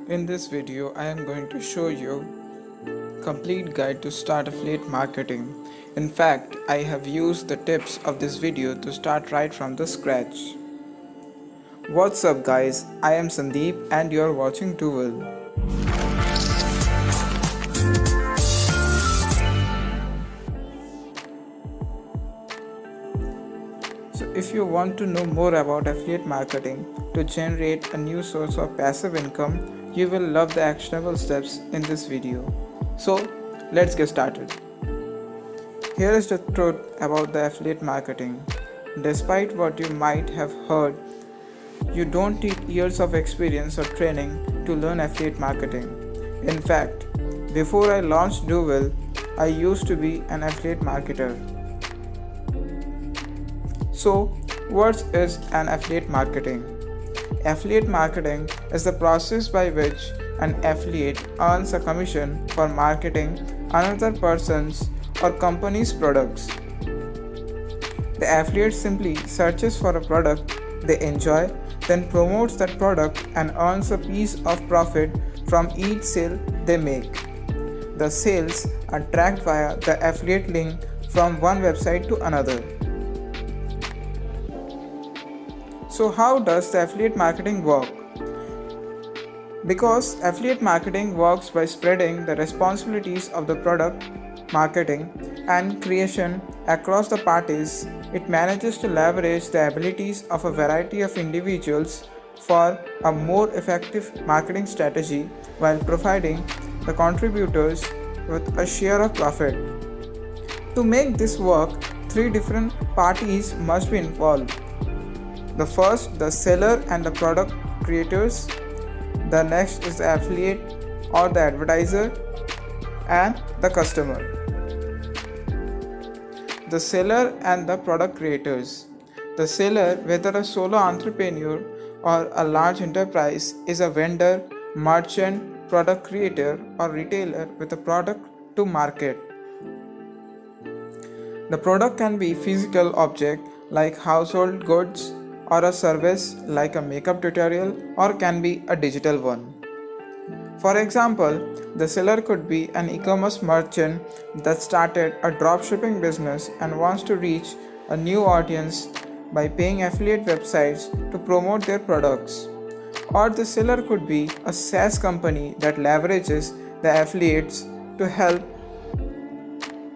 In this video, I am going to show you complete guide to start affiliate marketing. In fact, I have used the tips of this video to start right from the scratch. What's up guys, I am Sandeep and you are watching Duel. So if you want to know more about affiliate marketing to generate a new source of passive income, you will love the actionable steps in this video. So let's get started. Here is the truth about the affiliate marketing. Despite what you might have heard, you don't need years of experience or training to learn affiliate marketing. In fact, before I launched Duel, I used to be an affiliate marketer. So, what is an affiliate marketing? Affiliate marketing is the process by which an affiliate earns a commission for marketing another person's or company's products. The affiliate simply searches for a product they enjoy, then promotes that product and earns a piece of profit from each sale they make. The sales are tracked via the affiliate link from one website to another. So how does the affiliate marketing work? Because affiliate marketing works by spreading the responsibilities of the product, marketing, and creation across the parties, it manages to leverage the abilities of a variety of individuals for a more effective marketing strategy while providing the contributors with a share of profit. To make this work, three different parties must be involved. The first, the seller and the product creators. The next is the affiliate or the advertiser, and the customer. The seller and the product creators. The seller, whether a solo entrepreneur or a large enterprise, is a vendor, merchant, product creator, or retailer with a product to market. The product can be physical object like household goods, or a service like a makeup tutorial, or can be a digital one. For example, the seller could be an e-commerce merchant that started a dropshipping business and wants to reach a new audience by paying affiliate websites to promote their products. Or the seller could be a SaaS company that leverages the affiliates to help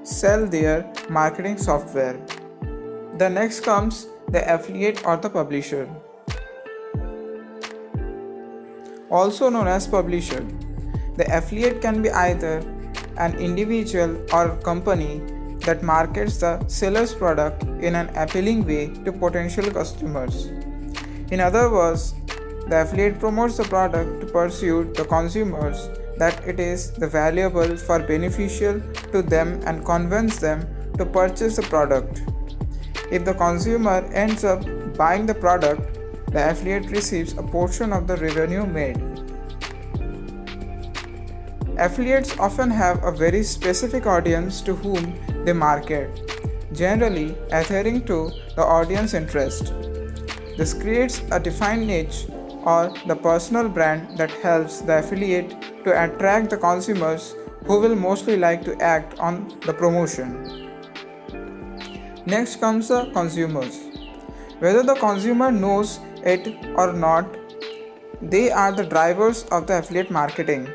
sell their marketing software. The next comes the affiliate or the publisher, also known as publisher. The affiliate can be either an individual or company that markets the seller's product in an appealing way to potential customers. In other words, the affiliate promotes the product to persuade the consumers that it is the valuable for beneficial to them and convince them to purchase the product. If the consumer ends up buying the product, the affiliate receives a portion of the revenue made. Affiliates often have a very specific audience to whom they market, generally adhering to the audience interest. This creates a defined niche or the personal brand that helps the affiliate to attract the consumers who will mostly like to act on the promotion. Next comes the consumers. Whether the consumer knows it or not, they are the drivers of the affiliate marketing.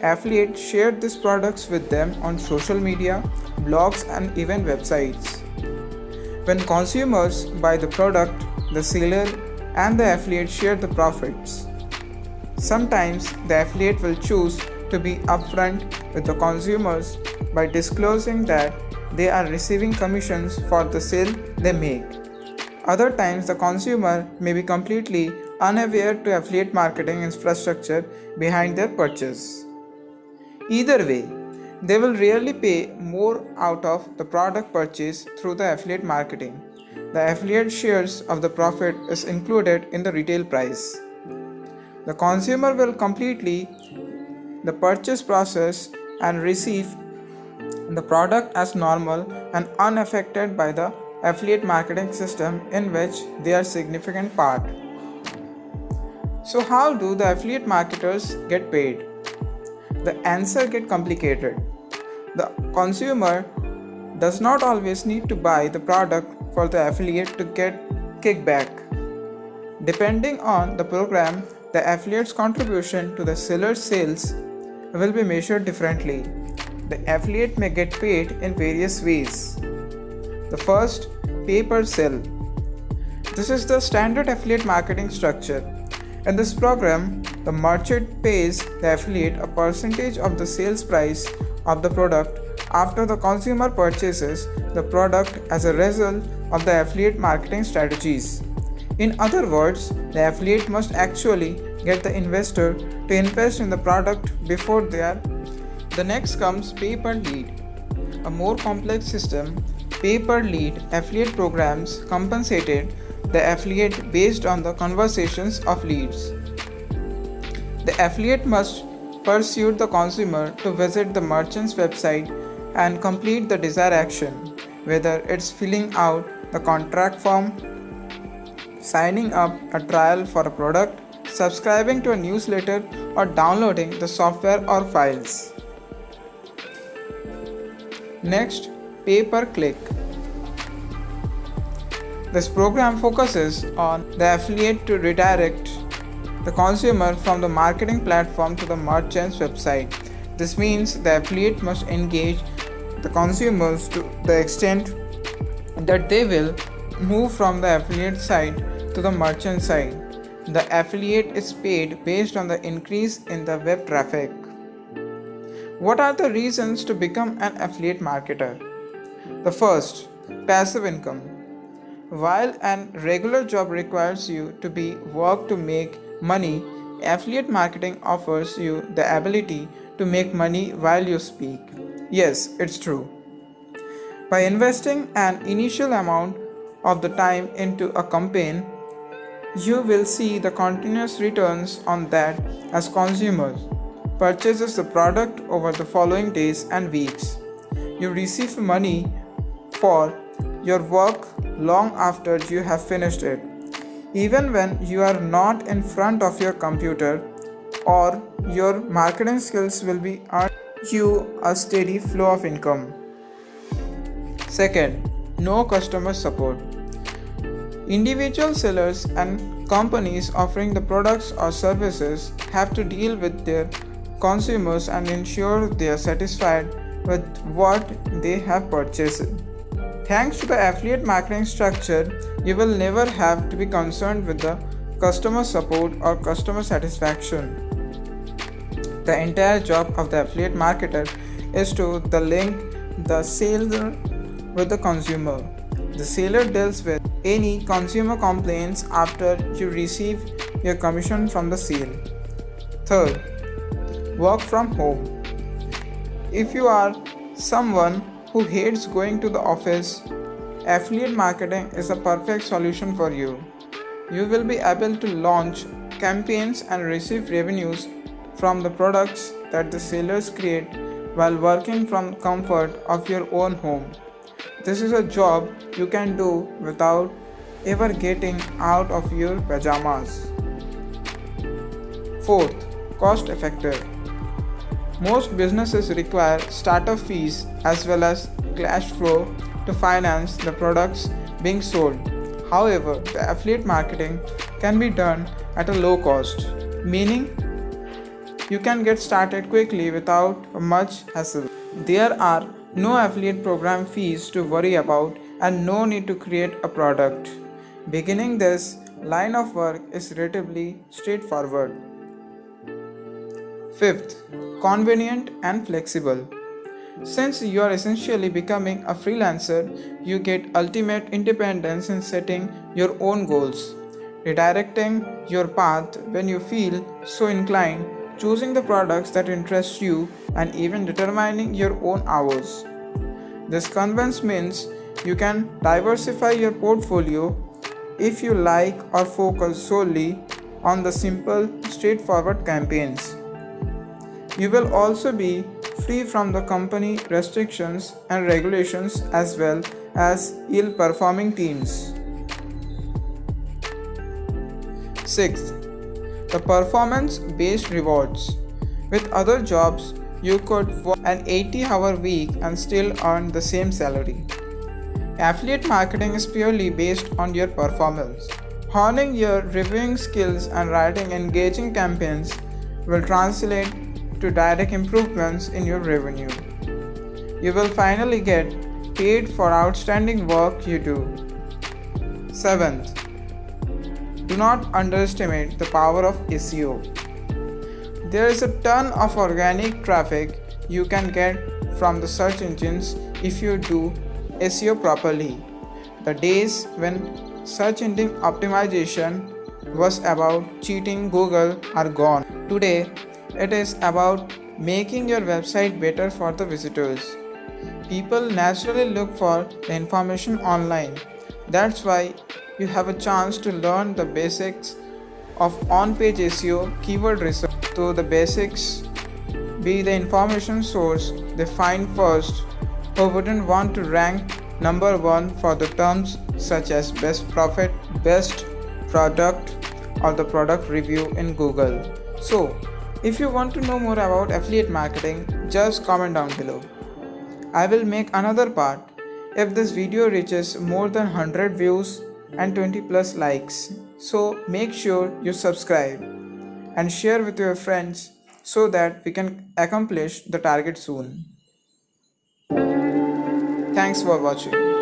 Affiliates share these products with them on social media, blogs, and even websites. When consumers buy the product, the seller and the affiliate share the profits. Sometimes the affiliate will choose to be upfront with the consumers by disclosing that they are receiving commissions for the sale they make. Other times, the consumer may be completely unaware to affiliate marketing infrastructure behind their purchase. Either way, they will rarely pay more out of the product purchase through the affiliate marketing. The affiliate shares of the profit is included in the retail price. The consumer will completely the purchase process and receive the product as normal and unaffected by the affiliate marketing system in which they are significant part. So how do the affiliate marketers get paid? The answer gets complicated. The consumer does not always need to buy the product for the affiliate to get kickback. Depending on the program, the affiliate's contribution to the seller's sales will be measured differently. The affiliate may get paid in various ways. The first, pay per sell. This is the standard affiliate marketing structure. In this program, the merchant pays the affiliate a percentage of the sales price of the product after the consumer purchases the product as a result of the affiliate marketing strategies. In other words, the affiliate must actually get the investor to invest in the product before they are. The next comes pay per lead. A more complex system, pay per lead affiliate programs compensated the affiliate based on the conversations of leads. The affiliate must persuade the consumer to visit the merchant's website and complete the desired action, whether it's filling out the contract form, signing up a trial for a product, subscribing to a newsletter, or downloading the software or files. Next, pay per click. This program focuses on the affiliate to redirect the consumer from the marketing platform to the merchant's website. This means the affiliate must engage the consumers to the extent that they will move from the affiliate side to the merchant side. The affiliate is paid based on the increase in the web traffic. What are the reasons to become an affiliate marketer? The first, passive income. While a regular job requires you to be work to make money, affiliate marketing offers you the ability to make money while you speak. Yes, it's true. By investing an initial amount of the time into a campaign, you will see the continuous returns on that as consumers purchases the product over the following days and weeks. You receive money for your work long after you have finished it. Even when you are not in front of your computer or your marketing skills will be earning you a steady flow of income. Second, no customer support. Individual sellers and companies offering the products or services have to deal with their consumers and ensure they are satisfied with what they have purchased. Thanks to the affiliate marketing structure, you will never have to be concerned with the customer support or customer satisfaction. The entire job of the affiliate marketer is to link the seller with the consumer. The seller deals with any consumer complaints after you receive your commission from the sale. Third, work from home. If you are someone who hates going to the office, affiliate marketing is a perfect solution for you. You will be able to launch campaigns and receive revenues from the products that the sellers create while working from the comfort of your own home. This is a job you can do without ever getting out of your pajamas. Fourth, cost effective. Most businesses require startup fees as well as cash flow to finance the products being sold. However, the affiliate marketing can be done at a low cost, meaning you can get started quickly without much hassle. There are no affiliate program fees to worry about and no need to create a product. Beginning this line of work is relatively straightforward. Fifth, convenient and flexible. Since you are essentially becoming a freelancer, you get ultimate independence in setting your own goals, redirecting your path when you feel so inclined, choosing the products that interest you, and even determining your own hours. This convenience means you can diversify your portfolio if you like or focus solely on the simple, straightforward campaigns. You will also be free from the company restrictions and regulations as well as ill-performing teams. Sixth, the performance based rewards. With other jobs, you could work an 80-hour week and still earn the same salary. Affiliate marketing is purely based on your performance. Honing your reviewing skills and writing engaging campaigns will translate to direct improvements in your revenue. You will finally get paid for outstanding work you do. 7th, do not underestimate the power of SEO. There is a ton of organic traffic you can get from the search engines if you do SEO properly. The days when search engine optimization was about cheating Google are gone. Today, it is about making your website better for the visitors. People naturally look for the information online. That's why you have a chance to learn the basics of on-page SEO, keyword research. So the basics be the information source they find first, who wouldn't want to rank number 1 for the terms such as best profit, best product, or the product review in Google. So, if you want to know more about affiliate marketing, just comment down below. I will make another part if this video reaches more than 100 views and 20 plus likes. So make sure you subscribe and share with your friends so that we can accomplish the target soon. Thanks for watching.